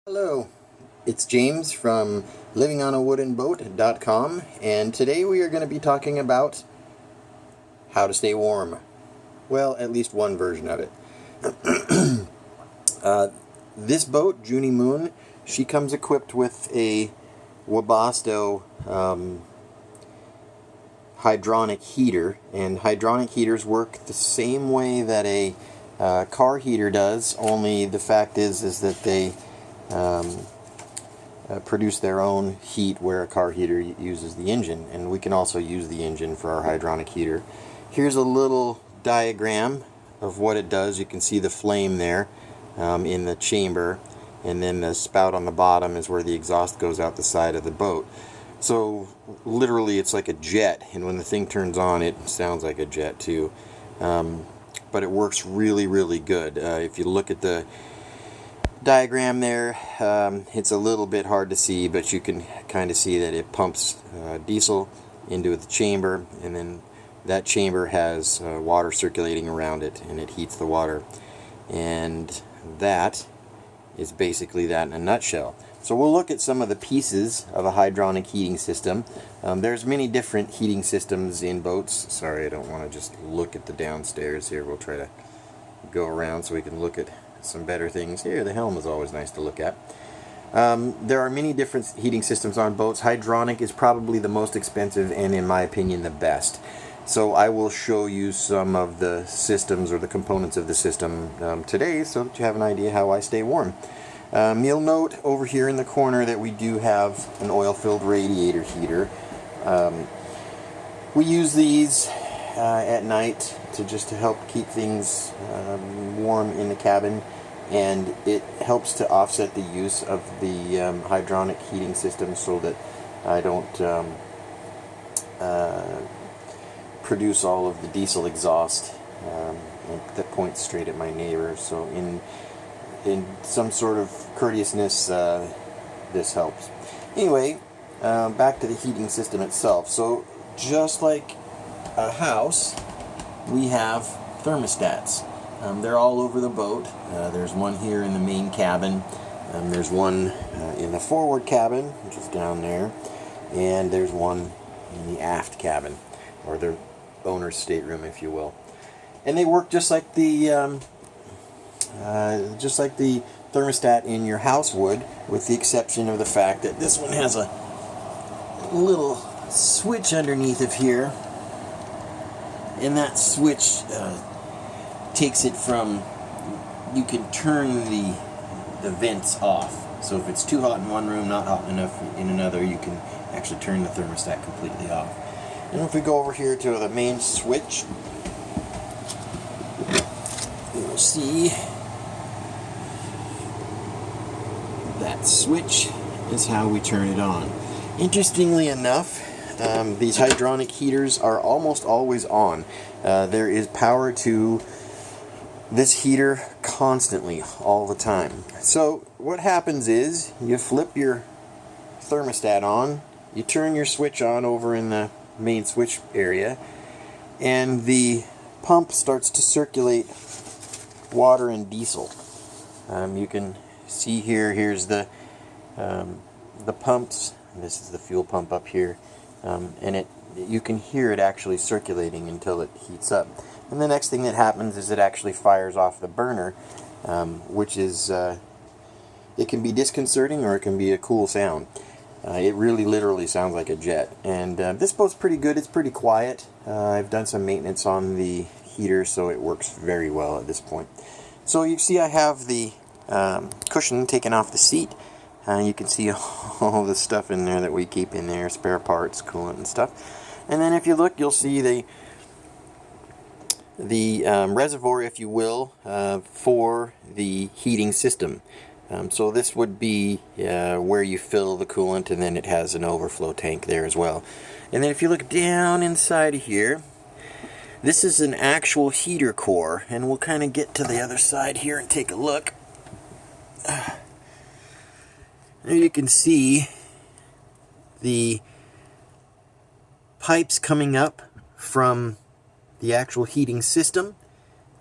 Hello, it's James from livingonawoodenboat.com, and today we are going to be talking about how to stay warm. Well, at least one version of it. This boat, Junie Moon, she comes equipped with a Webasto hydronic heater, and hydronic heaters work the same way that a car heater does, only the fact is that they produce their own heat where a car heater uses the engine, and we can also use the engine for our hydronic heater. Here's a little diagram of what it does. You can see the flame there in the chamber, and then the spout on the bottom is where the exhaust goes out the side of the boat. So literally it's like a jet, and when the thing turns on it sounds like a jet too, but it works really good. If you look at the diagram there, it's a little bit hard to see, but you can kind of see that it pumps diesel into the chamber, and then that chamber has water circulating around it, and it heats the water, and that is basically that in a nutshell. So we'll look at some of the pieces of a hydronic heating system. There's many different heating systems in boats. Sorry, I don't want to just look at the downstairs here. We'll try to go around so we can look at some better things. Here, the helm is always nice to look at. There are many different heating systems on boats. Hydronic is probably the most expensive and, in my opinion, the best. So I will show you some of the systems or the components of the system today so that you have an idea how I stay warm. You'll note over here in the corner that we do have an oil-filled radiator heater. We use these at night to help keep things warm in the cabin, and it helps to offset the use of the hydronic heating system so that I don't produce all of the diesel exhaust that points straight at my neighbor. So in some sort of courteousness, this helps. Anyway, back to the heating system itself. So just like a house, we have thermostats. They're all over the boat. There's one here in the main cabin. There's one in the forward cabin, which is down there, and there's one in the aft cabin, or the owner's stateroom, if you will. And they work just like the thermostat in your house would, with the exception of the fact that this one has a little switch underneath of here, and that switch takes it from, you can turn the vents off. So if it's too hot in one room, not hot enough in another, you can actually turn the thermostat completely off. And if we go over here to the main switch, we will see that switch is how we turn it on. Interestingly enough, these hydronic heaters are almost always on. There is power to this heater constantly, all the time. So what happens is you flip your thermostat on, you turn your switch on over in the main switch area, and the pump starts to circulate water and diesel. You can see here's the pumps. This is the fuel pump up here, and you can hear it actually circulating until it heats up. And the next thing that happens is it actually fires off the burner, which is, it can be disconcerting or it can be a cool sound. It really literally sounds like a jet. And this boat's pretty good. It's pretty quiet. I've done some maintenance on the heater, so it works very well at this point. So you see I have the cushion taken off the seat. You can see all the stuff in there that we keep in there, spare parts, coolant and stuff. And then if you look, you'll see the reservoir, if you will, for the heating system. So this would be where you fill the coolant, and then it has an overflow tank there as well. And then if you look down inside of here, this is an actual heater core, and we'll kind of get to the other side here and take a look. There you can see the pipes coming up from the actual heating system,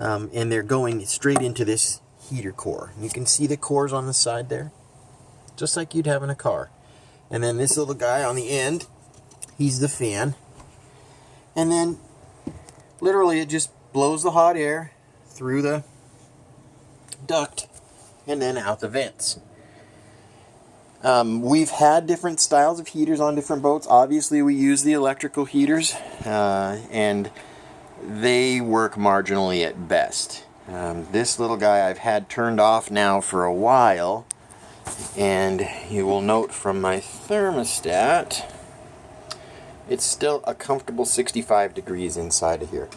and they're going straight into this heater core. You can see the cores on the side there. just like you'd have in a car. And then this little guy on the end, he's the fan. And then literally it just blows the hot air through the duct and then out the vents. We've had different styles of heaters on different boats. Obviously we use the electrical heaters, and they work marginally at best. This little guy I've had turned off now for a while, and you will note from my thermostat it's still a comfortable 65 degrees inside of here.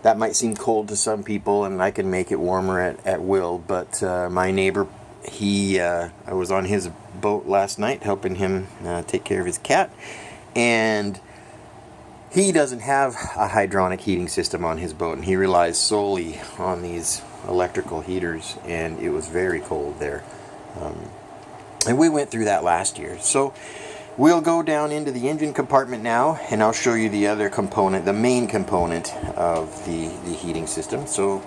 That might seem cold to some people, and I can make it warmer at will, but my neighbor, I was on his boat last night helping him take care of his cat, and he doesn't have a hydronic heating system on his boat, and he relies solely on these electrical heaters, and it was very cold there. And we went through that last year. So we'll go down into the engine compartment now, and I'll show you the other component, the main component of the heating system. So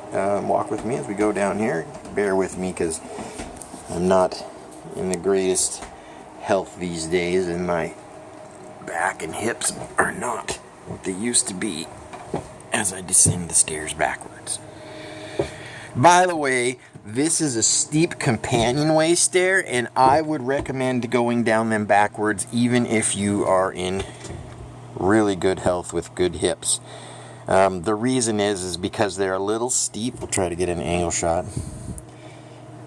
walk with me as we go down here. Bear with me because I'm not in the greatest health these days, and my back and hips are not what they used to be as I descend the stairs backwards. By the way, this is a steep companionway stair, and I would recommend going down them backwards even if you are in really good health with good hips. The reason is because they're a little steep. We'll try to get an angle shot.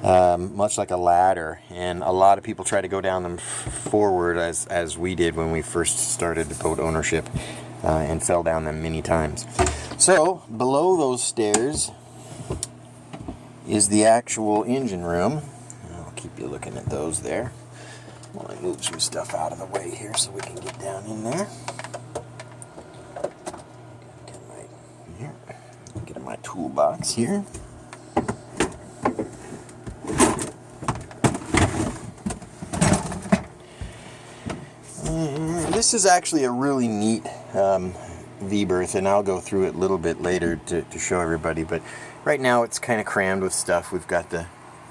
Much like a ladder, and a lot of people try to go down them forward as we did when we first started boat ownership, and fell down them many times. So below those stairs is the actual engine room. I'll keep you looking at those there while I move some stuff out of the way here so we can get down in there. Get my toolbox here. This is actually a really neat V-berth, and I'll go through it a little bit later to show everybody, but right now it's kind of crammed with stuff. We've got the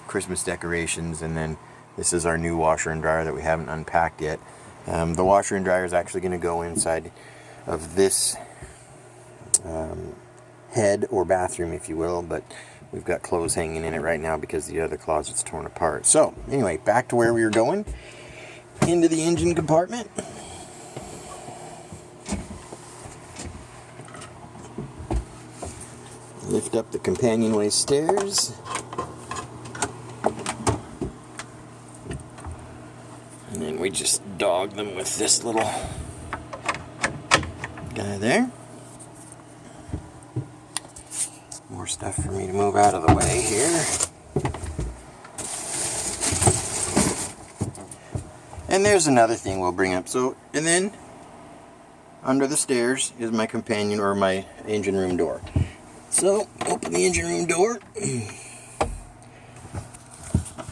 Christmas decorations, and then this is our new washer and dryer that we haven't unpacked yet. The washer and dryer is actually going to go inside of this head or bathroom, if you will, but we've got clothes hanging in it right now because the other closet's torn apart. So anyway, back to where we were going, into the engine compartment. Lift up the companionway stairs. And then we just dog them with this little guy there. More stuff for me to move out of the way here. And there's another thing we'll bring up. So, and then under the stairs is my companion or my engine room door. So, open the engine room door.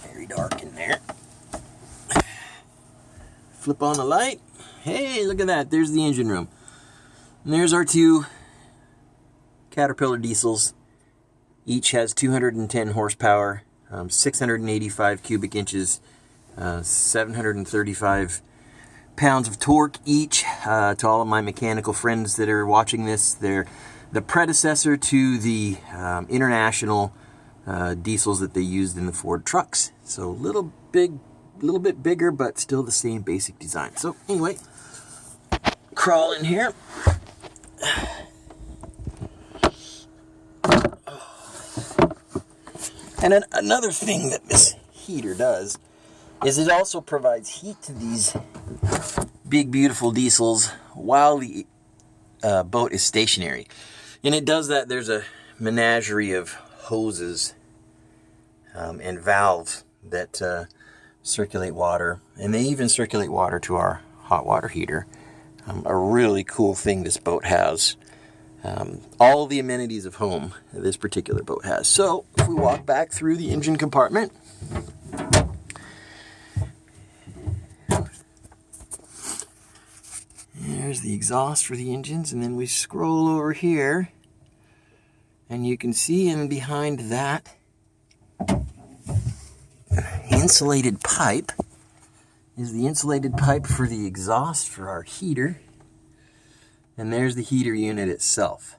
Very dark in there. Flip on the light. Hey, look at that. There's the engine room. And there's our two Caterpillar diesels. Each has 210 horsepower, 685 cubic inches, 735 pounds of torque each. To all of my mechanical friends that are watching this, they're the predecessor to the international diesels that they used in the Ford trucks. So a little bit bigger, but still the same basic design. So anyway, crawl in here. And then another thing that this heater does is it also provides heat to these big, beautiful diesels while the boat is stationary. And it does that. There's a menagerie of hoses and valves that circulate water, and they even circulate water to our hot water heater. A really cool thing this boat has. All the amenities of home this particular boat has. So if we walk back through the engine compartment, there's the exhaust for the engines, and then we scroll over here and you can see in behind that in insulated pipe is the insulated pipe for the exhaust for our heater. And there's the heater unit itself.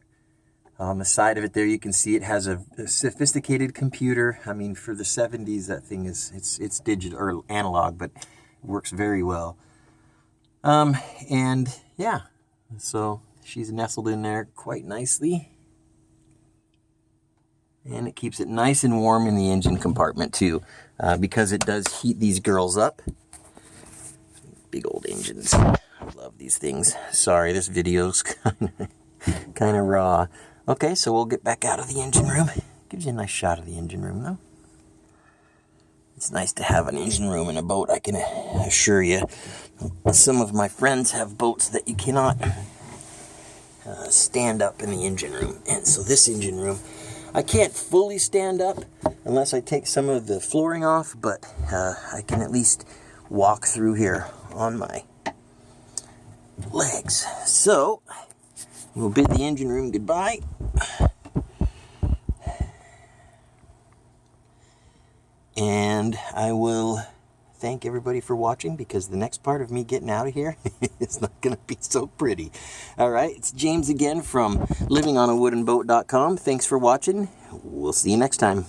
On the side of it there, you can see it has a sophisticated computer. I mean, for the 70s, that thing it's digital or analog, but it works very well. And yeah, so she's nestled in there quite nicely. And it keeps it nice and warm in the engine compartment too, because it does heat these girls up. Big old engines. I love these things. Sorry, this video's kind of raw. Okay, so we'll get back out of the engine room. Gives you a nice shot of the engine room, though. It's nice to have an engine room in a boat, I can assure you. Some of my friends have boats that you cannot stand up in the engine room. And so this engine room, I can't fully stand up unless I take some of the flooring off, but I can at least walk through here on my legs. So we'll bid the engine room goodbye. And I will thank everybody for watching, because the next part of me getting out of here is not going to be so pretty. All right, it's James again from livingonawoodenboat.com. Thanks for watching. We'll see you next time.